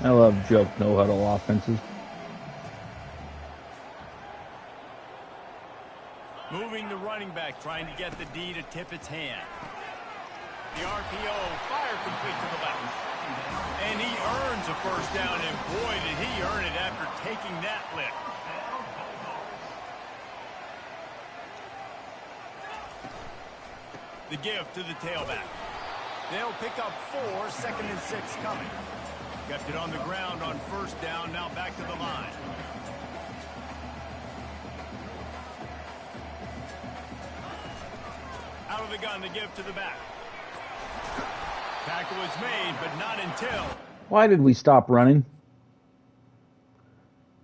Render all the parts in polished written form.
I love joke no-huddle offenses. Moving the running back, trying to get the D to tip its hand. The RPO, fire complete to the left. And he earns a first down, and boy, did he earn it after taking that lick. The give to the tailback. They'll pick up 4, 2nd and 6 coming. Kept it on the ground on first down, now back to the line. Out of the gun, the give to the back. Tackle was made, but not until. Why did we stop running?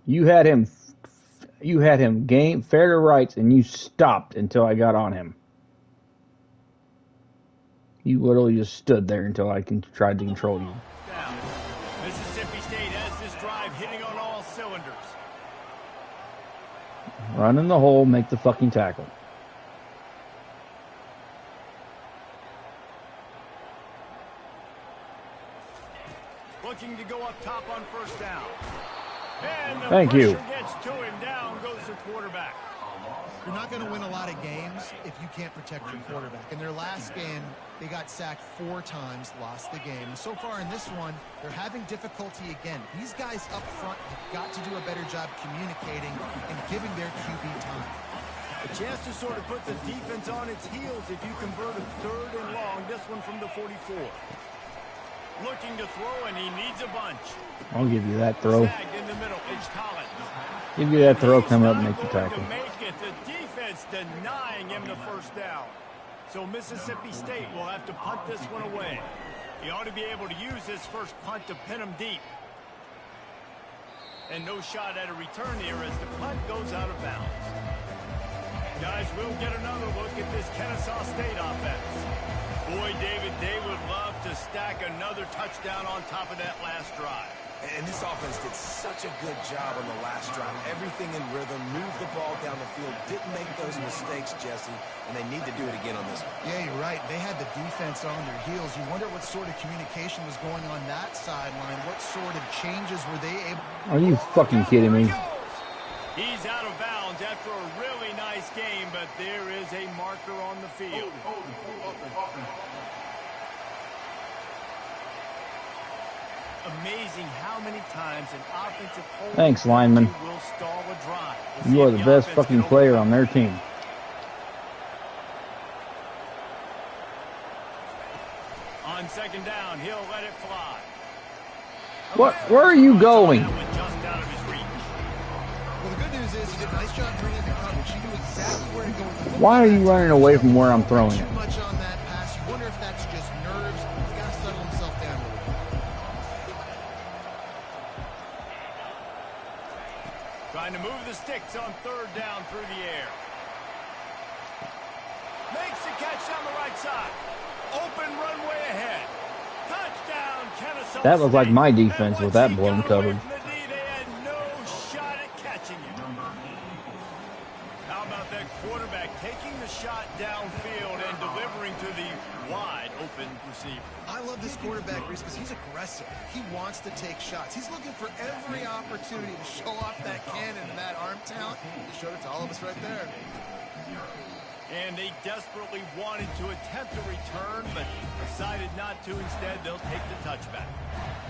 You had him game fair to rights, and you stopped until I got on him. You literally just stood there until I tried to control you. Down. Mississippi State has this drive hitting on all cylinders. Run in the hole, make the fucking tackle. Looking to go up top on first down. And the Thank you. Gets to him. Down goes the quarterback. You're not going to win a lot of games if you can't protect your quarterback. In their last game, they got sacked 4 times, lost the game. And so far in this one, they're having difficulty again. These guys up front have got to do a better job communicating and giving their QB time. A chance to sort of put the defense on its heels if you convert a 3rd and long. This one from the 44. Looking to throw, and he needs a bunch. I'll give you that throw. Sagged in the middle. It's Collins. Give you that throw, come up and make the tackle. The defense denying him the first down. So Mississippi State will have to punt this one away. He ought to be able to use this first punt to pin him deep. And no shot at a return here as the punt goes out of bounds. Guys, we'll get another look at this Kennesaw State offense. Boy, David, they would love to stack another touchdown on top of that last drive. And this offense did such a good job on the last drive. Everything in rhythm, moved the ball down the field, didn't make those mistakes, Jesse, and they need to do it again on this one. Yeah, you're right. They had the defense on their heels. You wonder what sort of communication was going on that sideline. What sort of changes were they able... Are you fucking kidding me? He's out of bounds after a really nice game, but there is a marker on the field. Amazing how many times an offensive hold Thanks, lineman. will stall a drive. You are the best fucking player on their team. On 2nd down, he'll let it fly. What? Where are you going? Just out of his reach. Well, the good news is he did a nice job reading the coverage. He knew exactly where to go with the football. Why are you running away from where I'm throwing it? Too much on that pass. You wonder if that's just nerves. He's got to settle himself down a little bit. Trying to move the sticks on 3rd down through the air. Makes the catch down the right side. Open runway ahead. Touchdown, Kennesaw. That looked like State. my defense And with that once he blown got away coverage. from the D, they had no shot at catching him. How about that quarterback taking the shot downfield and delivering to the wide open receiver? I love this quarterback, Reese, because he's aggressive. He wants to take shots. He's looking for every opportunity to show off that cannon and that arm talent. He showed it to all of us right there. And they desperately wanted to attempt a return, but decided not to. Instead, they'll take the touchback.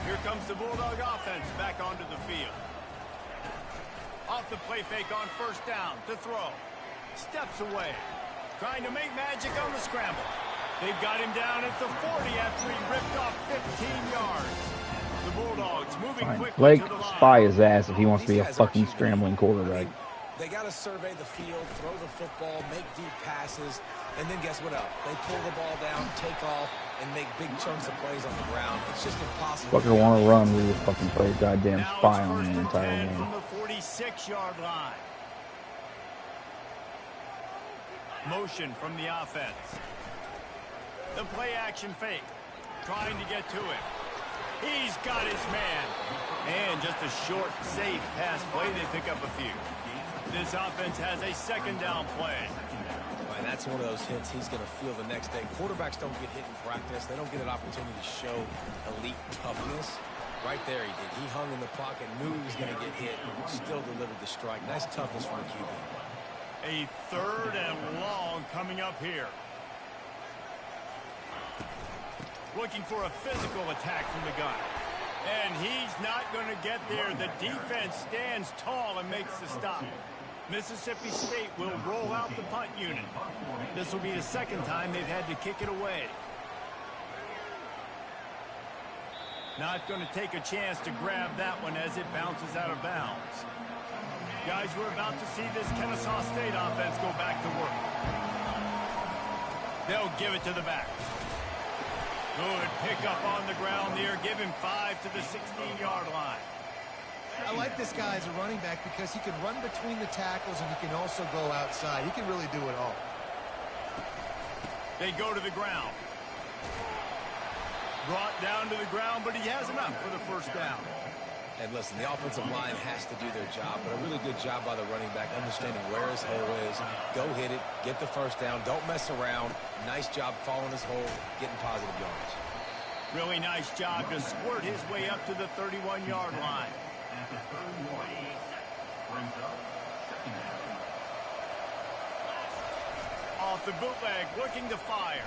Here comes the Bulldog offense back onto the field. Off the play fake on 1st down to throw. Steps away. Trying to make magic on the scramble. They've got him down at the 40 after he ripped off 15 yards. The Bulldogs moving quickly Blake, to the line. spy his ass if he wants to be a fucking scrambling quarterback. They got to survey the field, throw the football, make deep passes, and then guess what else? They pull the ball down, take off, and make big chunks of plays on the ground. It's just impossible. Fucker want to run, we just fucking play goddamn spy on the entire game. From the 46-yard line. Motion from the offense. The play action fake. Trying to get to it. He's got his man. And just a short, safe pass play. They pick up a few. This offense has a 2nd down play. And that's one of those hits he's going to feel the next day. Quarterbacks don't get hit in practice. They don't get an opportunity to show elite toughness. Right there he did. He hung in the pocket, knew he was going to get hit, still delivered the strike. Nice toughness from the QB. A 3rd and long coming up here. Looking for a physical attack from the gun. And he's not going to get there. The defense stands tall and makes the stop. Mississippi State will roll out the punt unit. This will be the 2nd time they've had to kick it away. Not going to take a chance to grab that one as it bounces out of bounds. Guys, we're about to see this Kennesaw State offense go back to work. They'll give it to the back. Good pickup on the ground there. Give him 5 to the 16-yard line. I like this guy as a running back because he can run between the tackles and he can also go outside. He can really do it all. They go to the ground. Brought down to the ground, but he has enough for the 1st down. And listen, the offensive line has to do their job, but a really good job by the running back, understanding where his hole is. Go hit it, get the 1st down, don't mess around. Nice job following his hole, getting positive yards. Really nice job to squirt his way up to the 31-yard line. Off the bootleg, looking to fire.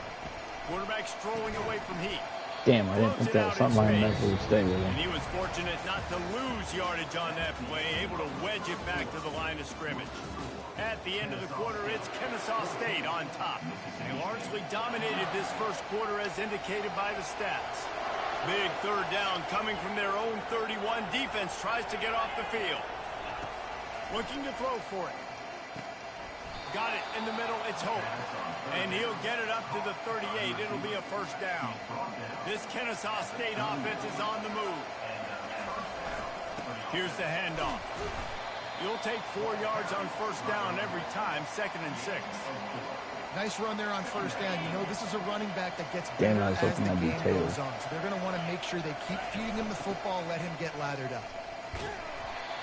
Quarterback strolling away from heat. Damn, I didn't think that was something I meant to stay with him. And he was fortunate not to lose yardage on that play, able to wedge it back to the line of scrimmage. At the end of the quarter, it's Kennesaw State on top. They largely dominated this 1st quarter as indicated by the stats. Big 3rd down coming from their own 31. Defense tries to get off the field. Looking to throw for it. Got it in the middle. It's Hope. And he'll get it up to the 38. It'll be a 1st down. This Kennesaw State offense is on the move. Here's the handoff. You'll take 4 yards on 1st down every time, 2nd and 6. Nice run there on 1st down. You know, this is a running back that gets Damn, better I was as hoping the I'd be game Taylor. goes on. So they're going to want to make sure they keep feeding him the football, let him get lathered up.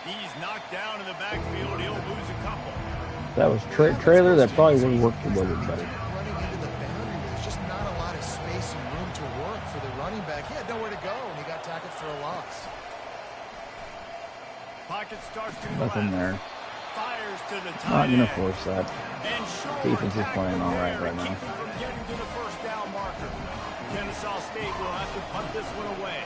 He's knocked down in the backfield. He'll lose a couple. That was trailer that probably would have worked a little bit better. Running into the boundary, there's just not a lot of space and room to work for the running back. He had nowhere to go, and he got tackled for a loss. Pocket starts to Nothing there. Fires to the Not tight going to end. force that. And Defense is playing all right right now. Keep him from getting to the 1st down marker. Kennesaw State will have to punt this one away.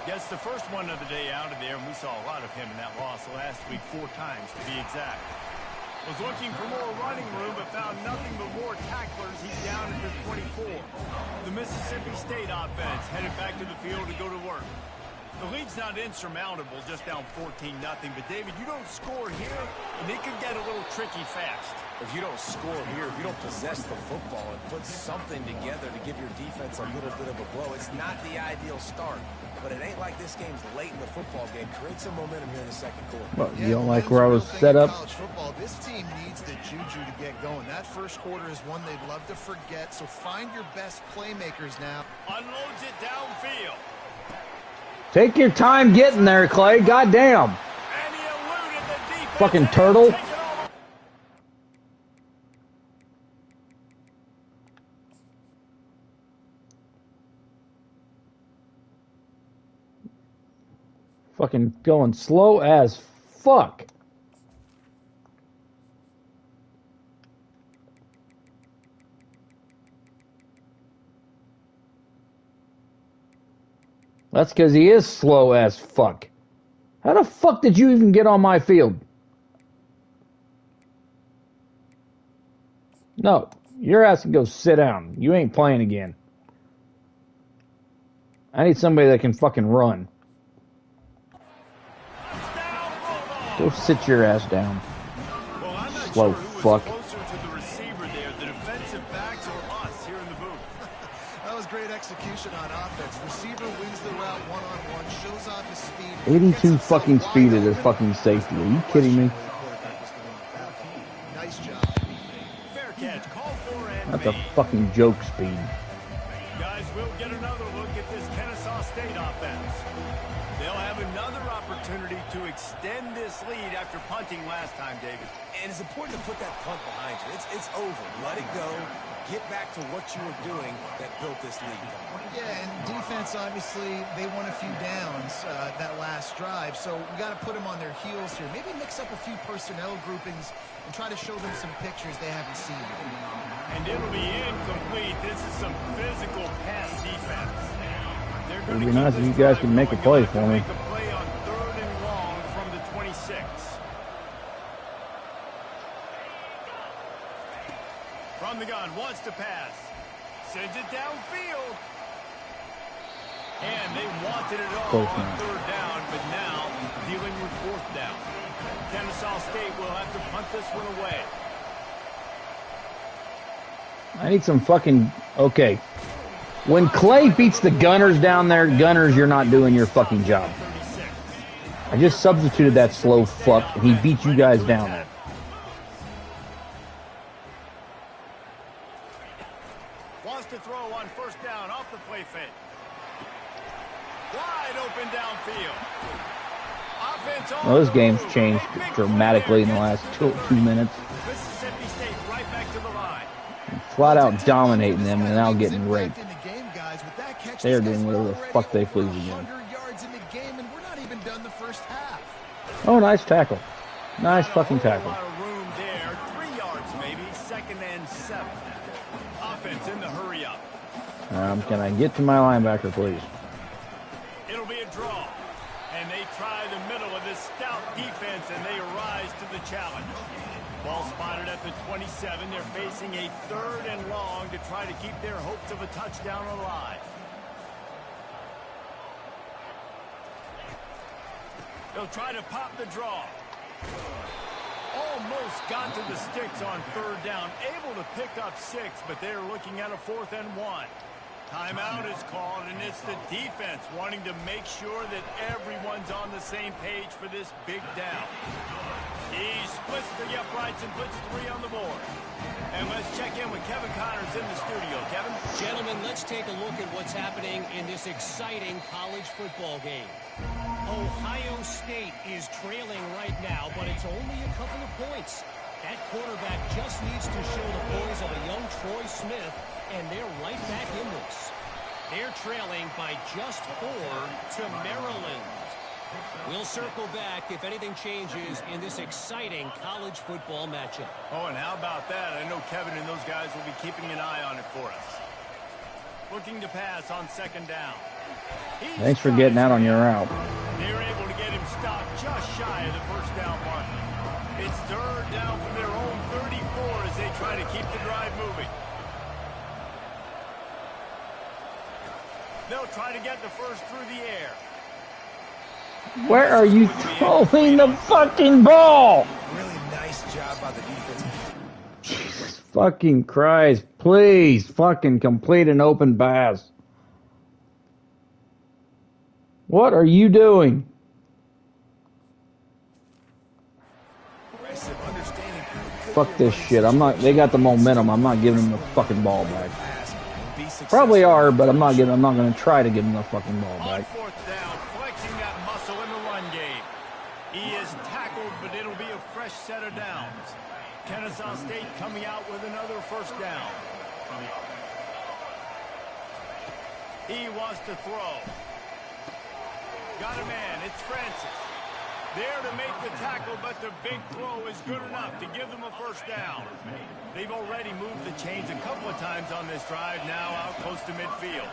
Gets the 1st one of the day out of there, and we saw a lot of him in that loss last week, 4 times to be exact. Was looking for more running room, but found nothing but more tacklers. He's down at the 24. The Mississippi State offense headed back to the field to go to work. The lead's not insurmountable, just down 14-0. But, David, you don't score here, and it could get a little tricky fast. If you don't score here, if you don't possess the football and put something together to give your defense a little bit of a blow, it's not the ideal start. But it ain't like this game's late in the football game. Create some momentum here in the 2nd quarter. Well, you don't like where I was set up? College football, this team needs the juju to get going. That 1st quarter is one they'd love to forget, so find your best playmakers now. Unloads it downfield. Take your time getting there, Clay. Goddamn. And he eluded the defense. Fucking and turtle. take it all. Fucking going slow as fuck. That's because he is slow as fuck. How the fuck did you even get on my field? No, your ass can go sit down. You ain't playing again. I need somebody that can fucking run. Go sit your ass down. Well, I'm not Slow sure who fuck. was closer to the receiver there, the defensive backs or us here in the booth. That was great execution on offense. Receiver wins the route one-on-one, shows off his speed. 82 fucking speed at his fucking safety. Are you kidding me? Nice job. Fair catch, called for and That's a made. fucking joke speed. Guys, we'll get another look at this Kennesaw State offense. They'll have another opportunity to extend this lead after punting last time, David. And it's important to put that punt behind you. It's over. Let it go. get back to what you were doing that built this lead. Yeah, and defense, obviously, they won a few downs that last drive, so we got to put them on their heels here. Maybe mix up a few personnel groupings and try to show them some pictures they haven't seen. And it'll be incomplete. This is some physical pass defense. It would be nice if you guys could make a play for me. Make a play on 3rd and long from the 26. From the gun, wants to pass. Sends it downfield. And they wanted it all on 3rd down, but now dealing with 4th down. Kennesaw State will have to punt this one away. I need some fucking... Okay. When Clay beats the Gunners down there, Gunners, you're not doing your fucking job. I just substituted that slow fuck, and he beat you guys down there. Wants to throw on 1st down off the play fake. Wide open downfield. Well, this game's changed dramatically in the last 2 minutes. Mississippi State right back to the line. Flat out dominating them and now getting raped. They're doing whatever the fuck they please again. Oh, nice tackle. Nice fucking tackle. 3 yards maybe. 2nd and 7. Offense in the hurry up. Can I get to my linebacker, please? It'll be a draw. And they try the middle of this stout defense, and they rise to the challenge. Ball spotted at the 27. They're facing a 3rd and long to try to keep their hopes of a touchdown alive. They'll try to pop the draw. Almost got to the sticks on 3rd down. Able to pick up 6, but they're looking at a 4th and 1. Timeout is called, and it's the defense wanting to make sure that everyone's on the same page for this big down. He splits the uprights and puts 3 on the board. And let's check in with Kevin Connors in the studio. Kevin? Gentlemen, let's take a look at what's happening in this exciting college football game. Ohio State is trailing right now, but it's only a couple of points. That quarterback just needs to show the boys of a young Troy Smith, and they're right back in this. They're trailing by just 4 to Maryland. We'll circle back if anything changes in this exciting college football matchup. Oh, and how about that? I know Kevin and those guys will be keeping an eye on it for us. Looking to pass on 2nd down. Thanks for getting out on your route. They're able to get him stopped just shy of the 1st down mark. It's 3rd down from their own 34 as they try to keep the drive moving. They'll try to get the 1st through the air. Where are you throwing the fucking ball? Really nice job by the defense. Jesus fucking Christ. Please fucking complete an open pass. What are you doing? Fuck this shit. I'm not. They got the momentum. I'm not giving them the fucking ball back. Probably are, but I'm not going to try to give them the fucking ball back. On 4th down, flexing that muscle in the run game. He is tackled, but it'll be a fresh set of downs. Kennesaw State coming out with another 1st down. He wants to throw. Got a man. It's Francis. There to make the tackle, but the big throw is good enough to give them a 1st down. They've already moved the chains a couple of times on this drive, now out close to midfield.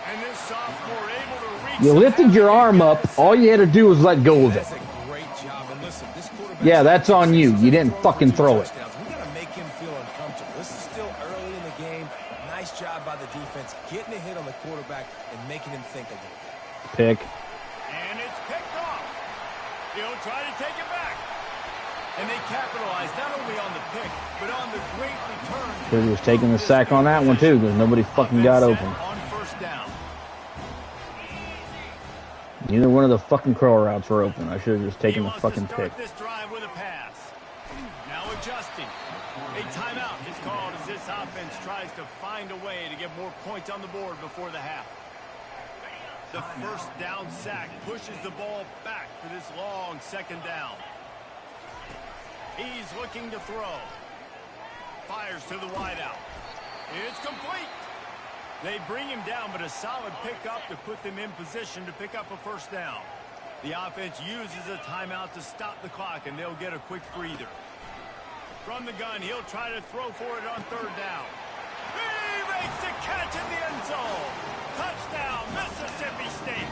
And this sophomore able to reach. You lifted your arm up. All you had to do was let go of it. That's a great job. And listen, this quarterback. Yeah, that's on you. You didn't fucking throw it. We got to make him feel uncomfortable. This is still early in the game. Nice job by the defense, getting a hit on the quarterback and making him think a little bit. Pick. And it's picked off. He'll try to take it back. And they capitalize not only on the pick, but on the great return. Could have just taken the sack on that one too, because nobody fucking got open. On 1st down. Neither one of the fucking curl routes were open. I should have just taken the fucking pick. This drive with a pass. Now adjusting. A timeout is called as this offense tries to find a way to get more points on the board before the half. The 1st down sack pushes the ball back for this long 2nd down. He's looking to throw. fires to the wideout. It's complete. They bring him down, but a solid pickup to put them in position to pick up a first down. The offense uses a timeout to stop the clock, and they'll get a quick breather. From the gun, he'll try to throw for it on third down. He makes the catch in the end zone. Touchdown, Mississippi State.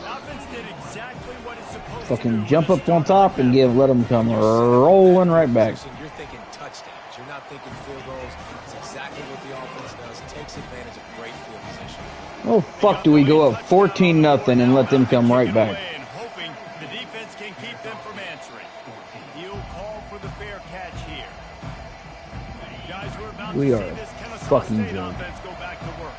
The offense did exactly what it's supposed to do. Fucking jump up on top and let them come rolling right back. You're thinking touchdowns. You're not thinking field goals. It's exactly what the offense does. It takes advantage of great field position. Oh, fuck, do we go up 14-0 and let them come right back? Hoping the defense can keep them from answering. He'll call for the fair catch here. Guys, we're about We to are see this Kennesaw fucking State done. offense go back to work.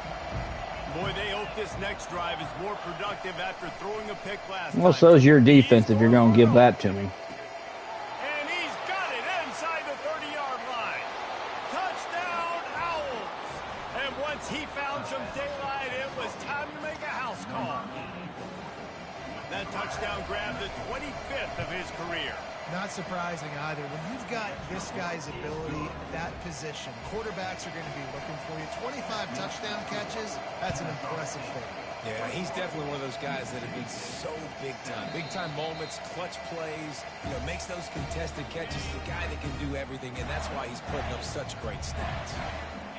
Boy, they hope this next drive is more productive after throwing a pick last Well, time. so's your defense if you're going to give that to me. And he's got it inside the 30-yard line. Touchdown, Owls. And once he found some daylight, it was time to make a house call. That touchdown grabbed the 25th of his career. Not surprising either. When you've got this guy's ability at that position, quarterbacks are going to be looking for you. 25 touchdown catches, that's an impressive thing. Yeah, he's definitely one of those guys that have been so big time. Big time moments, clutch plays, makes those contested catches. He's a guy that can do everything, and that's why he's putting up such great stats.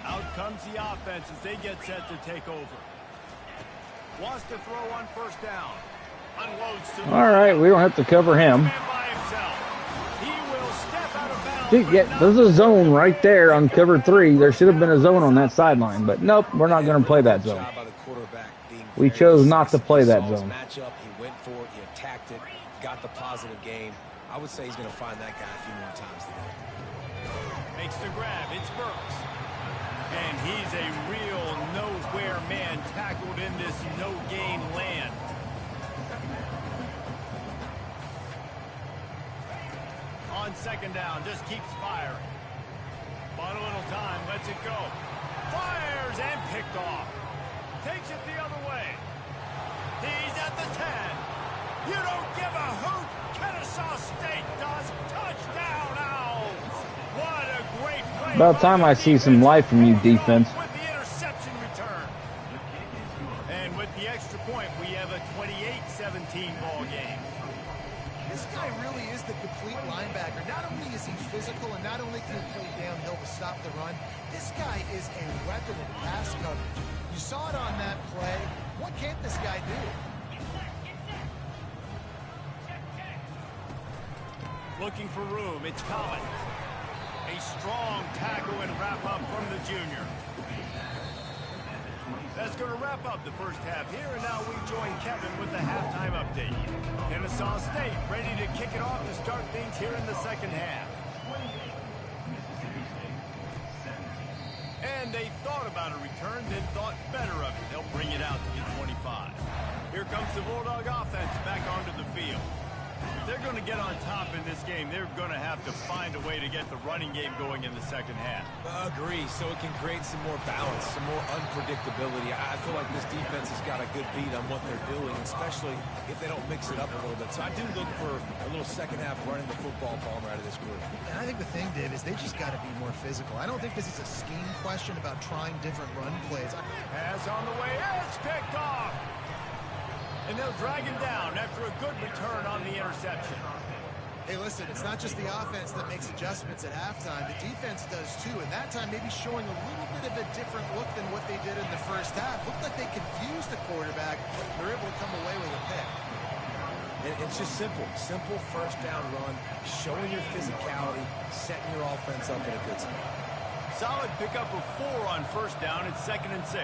Out comes the offense as they get set to take over. Wants to throw on first down. Unloads to the All right, we don't have to cover him. man by himself. He will step out of bounds. Dude, yeah, there's a zone right there on cover 3. There should have been a zone on that sideline, but nope, we're not going to play that zone. We chose not to play that zone. Matchup, he went for it, he attacked it, got the positive gain. I would say he's going to find that guy a few more times today. Makes the grab. It's Burks. And he's a real nowhere man tackled in this no-gain land. On second down, just keeps firing. Bought a little time, lets it go. Fires and picked off. Takes it the other way. He's at the 10. You don't give a hoot. Kennesaw State does. Touchdown, Owls. What a great play. About time I see some life from you, defense. With the interception return. And with the extra point, we have a 28-17 ball game. This guy really is the complete linebacker. Not only is he physical and not only can he play downhill to stop the run, this guy is a weapon in pass coverage. You saw it on that play. What can't this guy do? Looking for room. It's Collins. A strong tackle and wrap up from the junior. That's going to wrap up the first half here, and now we join Kevin with the halftime update. Kennesaw State ready to kick it off to start things here in the second half. And they thought about a return, then thought better of it. They'll bring it out to the 25. Here comes the Bulldog offense back onto the field. If they're going to get on top in this game, they're going to have to find a way to get the running game going in the second half. Agree, so it can create some more balance, some more unpredictability. I feel like this defense has got a good beat on what they're doing, especially if they don't mix it up a little bit. So I do look for a little second half running the football ball out of this group. And I think the thing, Dave, is they just got to be more physical. I don't think this is a scheme question about trying different run plays. Pass on the way. It's picked off. And they'll drag him down after a good return on the interception. Hey, listen, it's not just the offense that makes adjustments at halftime. The defense does too, and that time maybe showing a little bit of a different look than what they did in the first half. Looked like they confused the quarterback. They're able to come away with a pick. And it's just simple. Simple first down run, showing your physicality, setting your offense up in a good spot. Solid pickup of 4 on first down. It's 2nd and 6.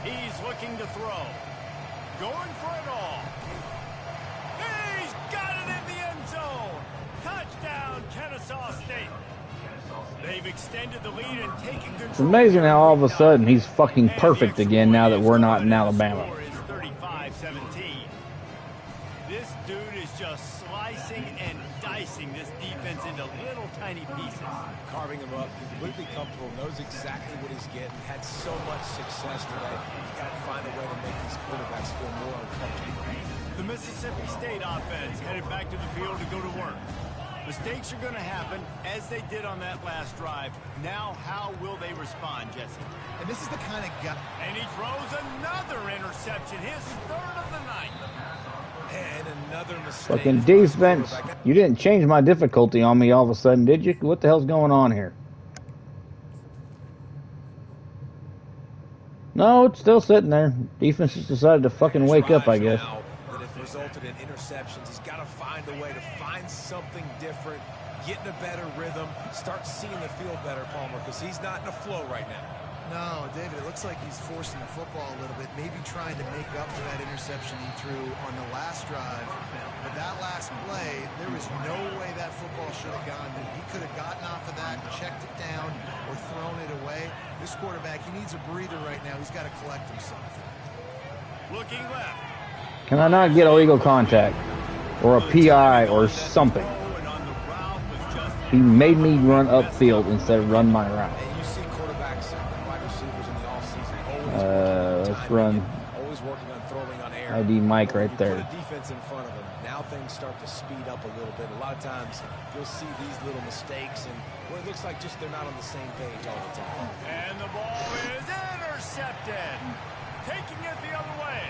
He's looking to throw. Going for it all. He's got it in the end zone. Touchdown, Kennesaw State. They've extended the lead and taken control. It's amazing how all of a sudden he's fucking perfect again now that we're not in Alabama. The score is 35-17. This dude is just slicing and dicing this defense into little tiny pieces. Carving driving him up, completely comfortable, knows exactly what he's getting, had so much success today. You got to find a way to make these quarterbacks feel more uncomfortable. The Mississippi State offense headed back to the field to go to work. Mistakes are going to happen, as they did on that last drive. Now, how will they respond, Jesse? And this is the kind of guy. And he throws another interception, his third of the night. And another mistake. Fucking defense. You didn't change my difficulty on me all of a sudden, did you? What the hell's going on here? No, it's still sitting there. Defense just decided to fucking wake up, I guess. That have resulted in interceptions. He's got to find a way to find something different, get in a better rhythm, start seeing the field better, Palmer, because he's not in a flow right now. No, David, it looks like he's forcing the football a little bit, maybe trying to make up for that interception he threw on the last drive. But that last play, there was no way that football should have gone. He could have gotten off of that, checked it down, or thrown it away. This quarterback, he needs a breather right now. He's got to collect himself. Looking left. Can I not get illegal contact? Or a PI or something? He made me run upfield instead of run my route. Let's run. Always working on throwing on air. ID Mike right there. Put a defense in front of him. Now things start to speed up a little bit. A lot of times you'll see these little mistakes and where it looks like just they're not on the same page all the time. And the ball is intercepted. Taking it the other way.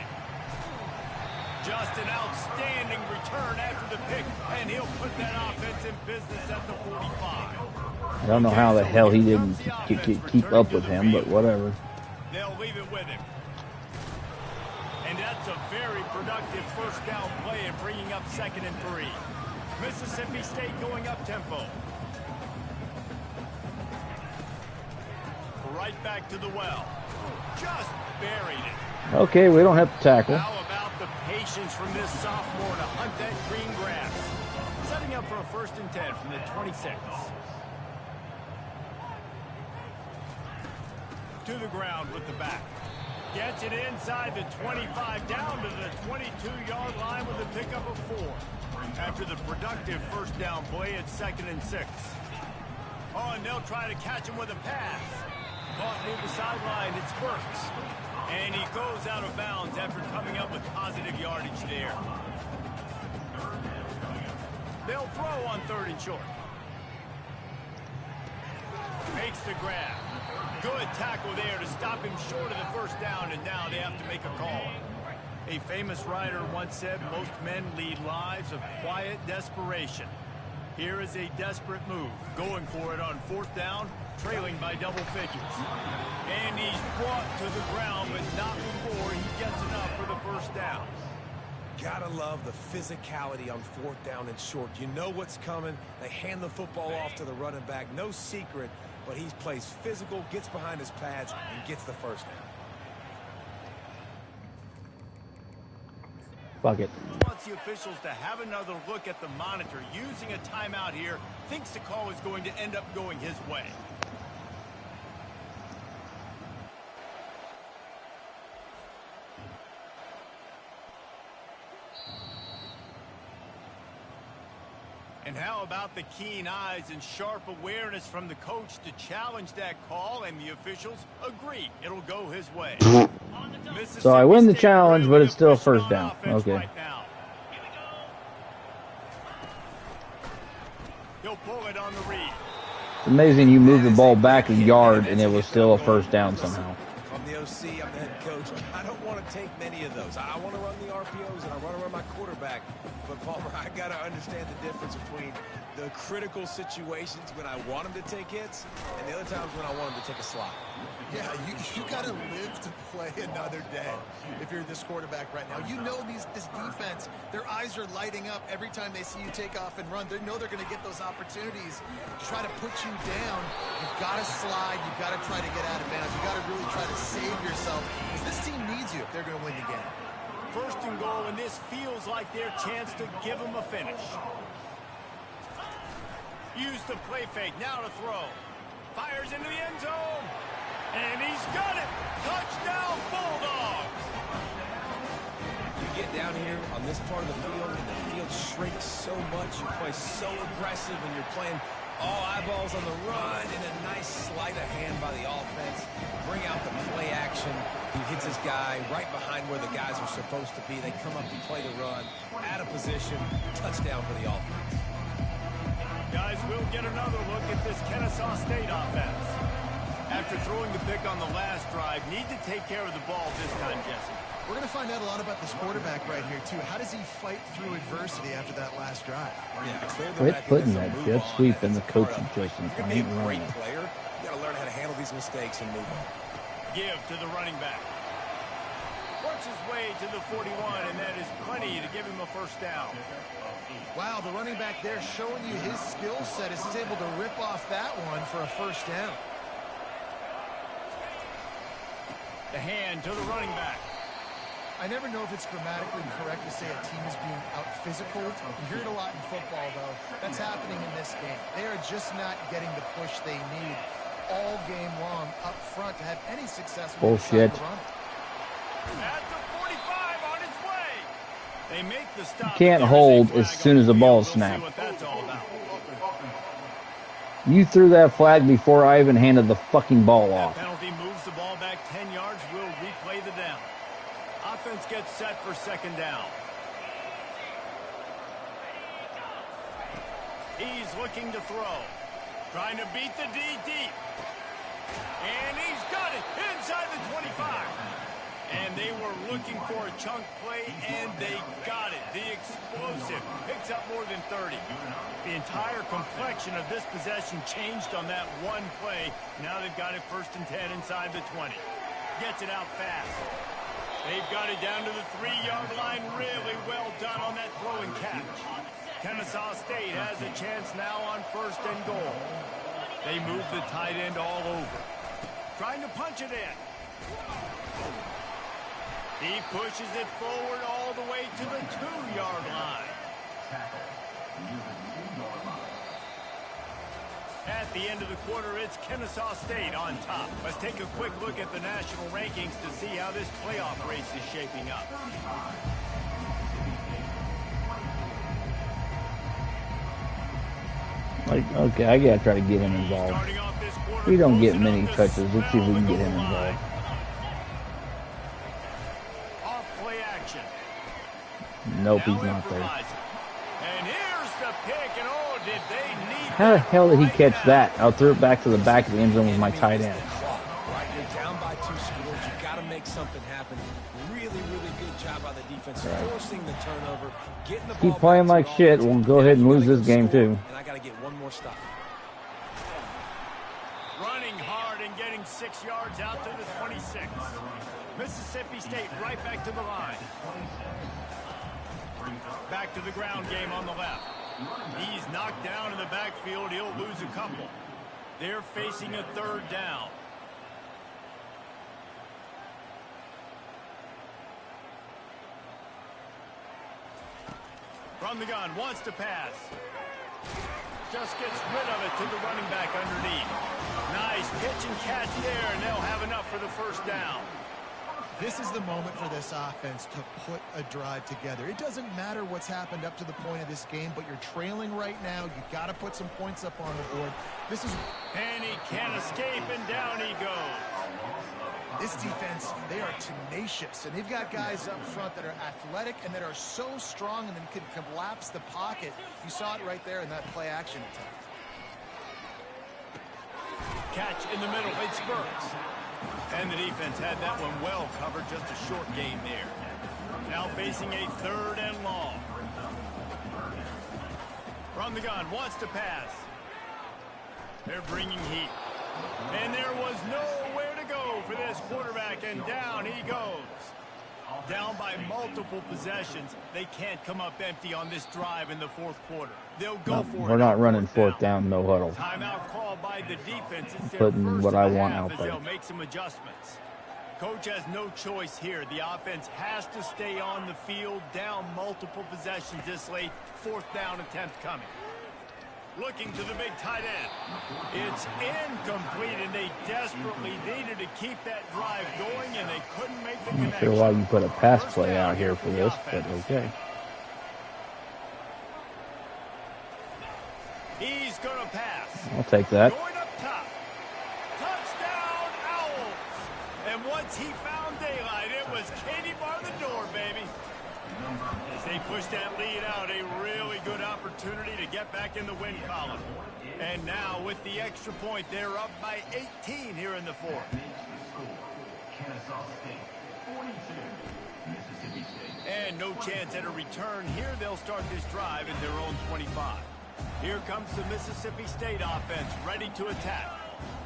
Just an outstanding return after the pick, and he'll put that offense in business at the 45. I don't know how the hell he didn't keep up with him, but whatever. They'll leave it with him. And that's a very productive first down play and bringing up 2nd and 3. Mississippi State going up tempo. Right back to the well. Just buried it. Okay, we don't have to tackle. How about the patience from this sophomore to hunt that green grass? Setting up for a 1st and 10 from the 26. To the ground with the back. Gets it inside the 25, down to the 22-yard line with a pickup of 4. After the productive first down play, it's 2nd and 6. Oh, and they'll try to catch him with a pass. Caught near the sideline, it's Burks. And he goes out of bounds after coming up with positive yardage there. They'll throw on 3rd and short. Makes the grab. Good tackle there to stop him short of the first down, and now they have to make a call. A famous writer once said, most men lead lives of quiet desperation. Here is a desperate move, going for it on 4th down, trailing by double figures. And he's brought to the ground, but not before he gets enough for the first down. Gotta love the physicality on 4th down and short. You know what's coming. They hand the football off to the running back. No secret, but he plays physical, gets behind his pads, and gets the first down. Fuck it. Wants the officials to have another look at the monitor. Using a timeout here, thinks the call is going to end up going his way. And how about the keen eyes and sharp awareness from the coach to challenge that call, and the officials agree it'll go his way. So I win the challenge, but it's still a first down. Okay. Right now. He'll pull it on the read. It's amazing you move the ball back a yard and it was still a first down somehow. I'm the OC, I'm the head coach. I don't want to take many of those. I want to run the RPOs and I want to run my quarterback. But Palmer, I got to understand the difference between the critical situations when I want him to take hits and the other times when I want him to take a slot. Yeah, you got to live to play another day if you're this quarterback right now. You know this defense, their eyes are lighting up every time they see you take off and run. They know they're going to get those opportunities to try to put you down. You've got to slide. You've got to try to get out of bounds. You've got to really try to save yourself because this team needs you if they're going to win the game. 1st and goal, and this feels like their chance to give them a finish. Use the play fake, now to throw. Fires into the end zone. And he's got it. Touchdown, Bulldogs. You get down here on this part of the field, and the field shrinks so much. You play so aggressive, and you're playing All eyeballs on the run, and a nice sleight of hand by the offense. Bring out the play action. He hits his guy right behind where the guys are supposed to be. They come up and play the run, out of position, touchdown for the offense. Guys, we'll get another look at this Kennesaw State offense. After throwing the pick on the last drive, need to take care of the ball this time, Jesse. We're going to find out a lot about this quarterback right here, too. How does he fight through adversity after that last drive? Quit putting that jet sweep in the coaching Justin. You're going to be a great player. You got to learn how to handle these mistakes and move on. Give to the running back. Works his way to the 41, and that is plenty to give him a first down. Wow, the running back there showing you his skill set as he's able to rip off that one for a first down. The hand to the running back. I never know if it's grammatically correct to say a team is being out-physical. You hear it a lot in football, though. That's happening in this game. They are just not getting the push they need all game long up front to have any success. Bullshit. At the 45 on its way. They make the stop. You can't hold as soon as the ball snapped. We'll see what that's all about. You threw that flag before I even handed the fucking ball off. Penalty moves the ball back 10 yards. We'll replay the down. Offense gets set for second down. He's looking to throw. Trying to beat the D deep. And he's got it inside the 25. And they were looking for a chunk play, and they got it. The explosive picks up more than 30. The entire complexion of this possession changed on that one play. Now they've got it 1st and 10 inside the 20. Gets it out fast. They've got it down to the 3-yard line. Really well done on that throw and catch. Kennesaw State has a chance now on 1st and goal. They move the tight end all over. Trying to punch it in. He pushes it forward all the way to the 2-yard line. At the end of the quarter, it's Kennesaw State on top. Let's take a quick look at the national rankings to see how this playoff race is shaping up. Like, okay, I gotta try to get him involved. We don't get many touches. Let's see if we can get him involved. Nope, he's not there. And here's the pick, and oh, did they need How the hell did he catch that? I threw it back to the back of the end zone with my tight end. Right, you're down by 2 scores. You got to make something happen. Really, really good job by the defense, forcing the turnover, getting the ball. Keep playing like shit. We'll go ahead and lose this game too. And I got to get one more stop. Running hard and getting 6 yards out to the 26. Mississippi State right back to the line. Back to the ground game on the left. He's knocked down in the backfield. He'll lose a couple. They're facing a 3rd down. From the gun, wants to pass. Just gets rid of it to the running back underneath. Nice pitch and catch there, and they'll have enough for the 1st down. This is the moment for this offense to put a drive together. It doesn't matter what's happened up to the point of this game, but you're trailing right now. You've got to put some points up on the board. This is... And he can't escape, and down he goes. This defense, they are tenacious, and they've got guys up front that are athletic and that are so strong and then can collapse the pocket. You saw it right there in that play-action attempt. Catch in the middle, it spurts. And the defense had that one well covered, just a short gain there. Now facing a 3rd and long. From the gun, wants to pass. They're bringing heat. And there was nowhere to go for this quarterback, and down he goes. Down by multiple possessions. They can't come up empty on this drive in the 4th quarter. They'll go for it. We're not running 4th down, no huddle. Timeout called by the defense. It's Putting what I want out there. They'll make some adjustments. Coach has no choice here. The offense has to stay on the field, down multiple possessions this late. 4th down attempt coming. Looking to the big tight end. It's incomplete, and they desperately needed to keep that drive going, and they couldn't make the connection. I'm not sure why you put a pass play out here for this, but okay. He's going to pass. I'll take that. Going up top. Touchdown, Owls. And once he found daylight, it was Katie bar the door, baby. As they push that lead out, a really good opportunity to get back in the win column. And now with the extra point, they're up by 18 here in the fourth. And no chance at a return here. They'll start this drive at their own 25. Here comes the Mississippi State offense ready to attack.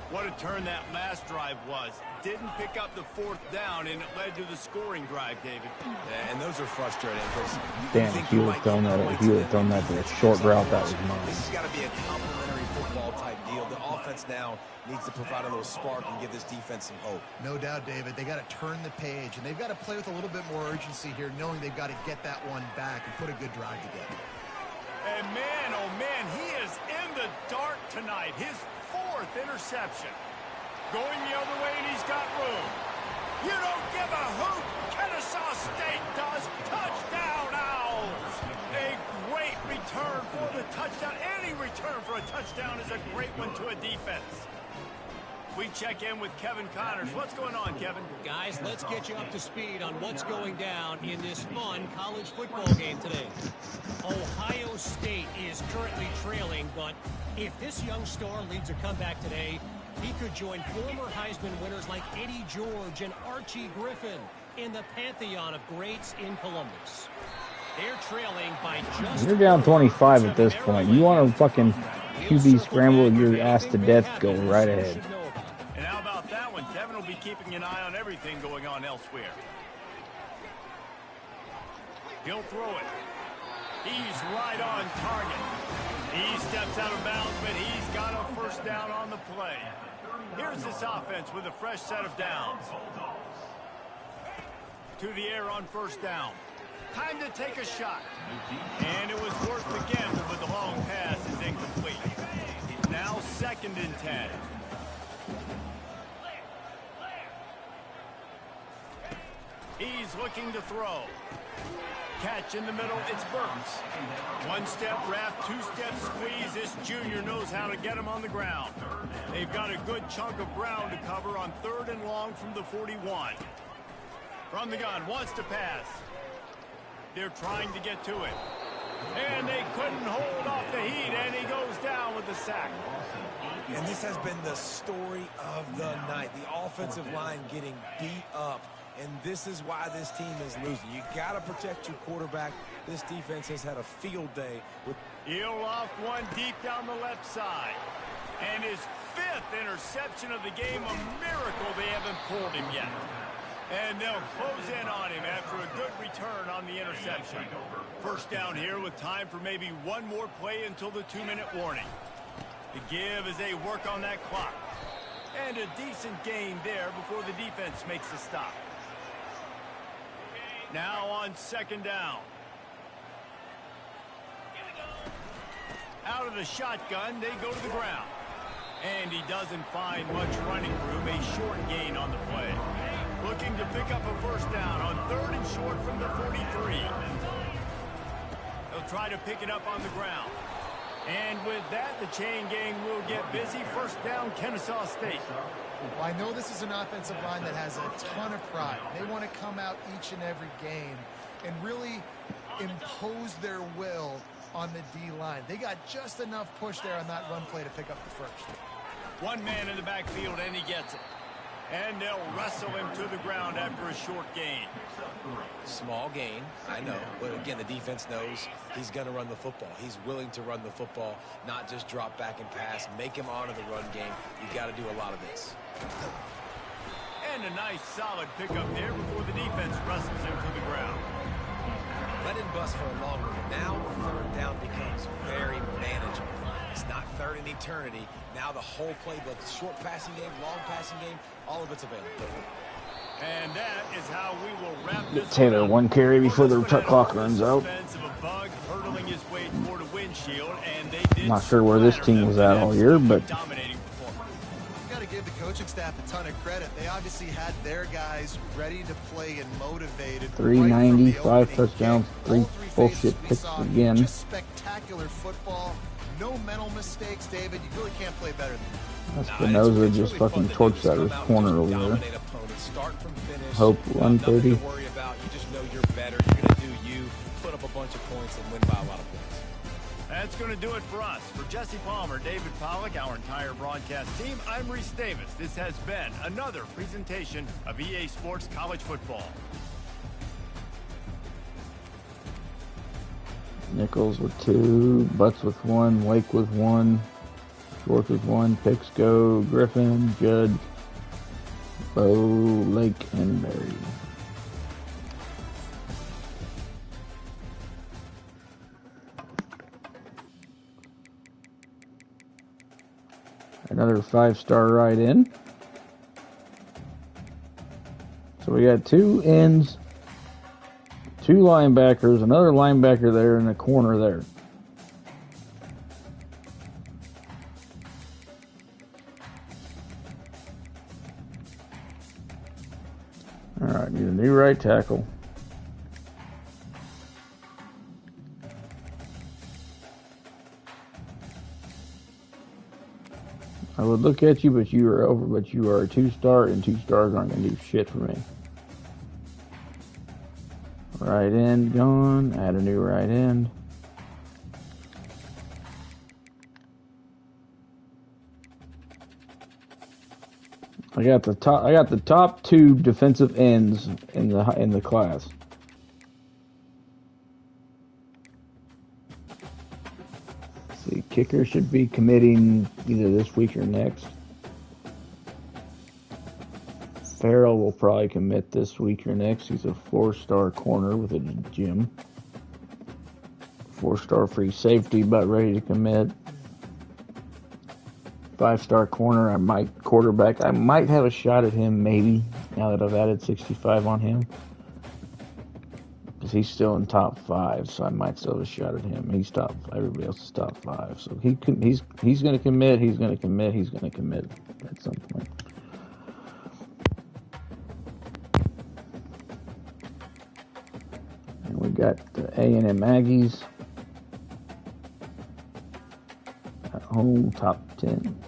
What a turn that last drive was. Didn't pick up the fourth down, and it led to the scoring drive, David. Yeah, and those are frustrating because Damn, if you would have thrown that to a short route, that was mine. This has got to be a complementary football type deal. The offense now needs to provide a little spark and give this defense some hope. No doubt, David. They got to turn the page, and they've got to play with a little bit more urgency here, knowing they've got to get that one back and put a good drive together. And man, oh man, he is in the dark tonight. His fourth interception. Going the other way, and he's got room. You don't give a hoot. Kennesaw State does. Touchdown, Owls. A great return for the touchdown. Any return for a touchdown is a great one to a defense. We check in with Kevin Connors. What's going on, Kevin? Guys, let's get you up to speed on what's going down in this fun college football game today. Ohio State is currently trailing, but if this young star leads a comeback today, he could join former Heisman winners like Eddie George and Archie Griffin in the pantheon of greats in Columbus. They're trailing by just... You're down 25 at this point. You want to fucking QB scramble your ass to death, go right ahead. And how about that one? Kevin will be keeping an eye on everything going on elsewhere. He'll throw it. He's right on target. He steps out of bounds, but he's got a first down on the play. Here's this offense with a fresh set of downs. To the air on first down. Time to take a shot. And it was worth the gamble, but the long pass is incomplete. Now 2nd and 10. He's looking to throw. Catch in the middle, it's Burks. One step wrap, 2-step squeeze. This junior knows how to get him on the ground. They've got a good chunk of ground to cover on 3rd and long from the 41. From the gun, wants to pass. They're trying to get to it. And they couldn't hold off the heat, and he goes down with the sack. And this has been the story of the night. The offensive line getting beat up. And this is why this team is losing. You got to protect your quarterback. This defense has had a field day. He'll loft one deep down the left side. And his 5th interception of the game, a miracle they haven't pulled him yet. And they'll close in on him after a good return on the interception. First down here with time for maybe one more play until the 2-minute warning. The give as they work on that clock. And a decent gain there before the defense makes the stop. Now on 2nd down. Out of the shotgun, they go to the ground. And he doesn't find much running room. A short gain on the play. Looking to pick up a first down on 3rd and short from the 43. They'll try to pick it up on the ground. And with that, the chain gang will get busy. First down, Kennesaw State. Well, I know this is an offensive line that has a ton of pride. They want to come out each and every game and really impose their will on the D-line. They got just enough push there on that run play to pick up the first. One man in the backfield, and he gets it. And they'll wrestle him to the ground after a short gain. Small gain, I know. But again, the defense knows he's going to run the football. He's willing to run the football, not just drop back and pass, make him honor the run game. You got to do a lot of this. And a nice solid pickup there before the defense wrestles him to the ground. Let him bust for a long one. Now 3rd down becomes very manageable. It's not 3rd in eternity. Now the whole playbook, short passing game, long passing game, all of it's available. And that is how we will wrap this Taylor up. one carry before the clock runs out. Windshield, and they did Not sure where this team was at all year, but You got to give the coach coaching staff a ton of credit. They obviously had their guys ready to play and motivated. 390, right 5 touchdowns, 3 bullshit picks again. Just spectacular football. No mental mistakes, David. You really can't play better than that. Espinoza just fucking torched that corner over there. Hope 130. You just know you're better. You're going to do you, put up a bunch of points, and win by a lot of points. That's going to do it for us. For Jesse Palmer, David Pollack, our entire broadcast team, I'm Reese Davis. This has been another presentation of EA Sports College Football. Nichols with 2, Butts with 1, Wake with 1, Schwartz with 1, Picks go, Griffin, Judd, Bow, Lake, and Berry. Another 5-star right in. So we got 2 ends, 2 linebackers, another linebacker there, and a corner there. All right, need a new right tackle. I would look at you, but you are over. But you are a 2-star, and 2 stars aren't going to do shit for me. Right end gone. Add a new right end. I got the top 2 defensive ends in the class. The kicker should be committing either this week or next. Farrell will probably commit this week or next. He's a 4-star corner with a gym. 4-star free safety, about ready to commit. 5-star corner, quarterback. I might have a shot at him, maybe, now that I've added 65 on him. Because he's still in top 5, so I might still have a shot at him. He's top. Everybody else is top 5, so he's going to commit. He's going to commit. He's going to commit at some point. And we got the A&M Aggies at home, top 10.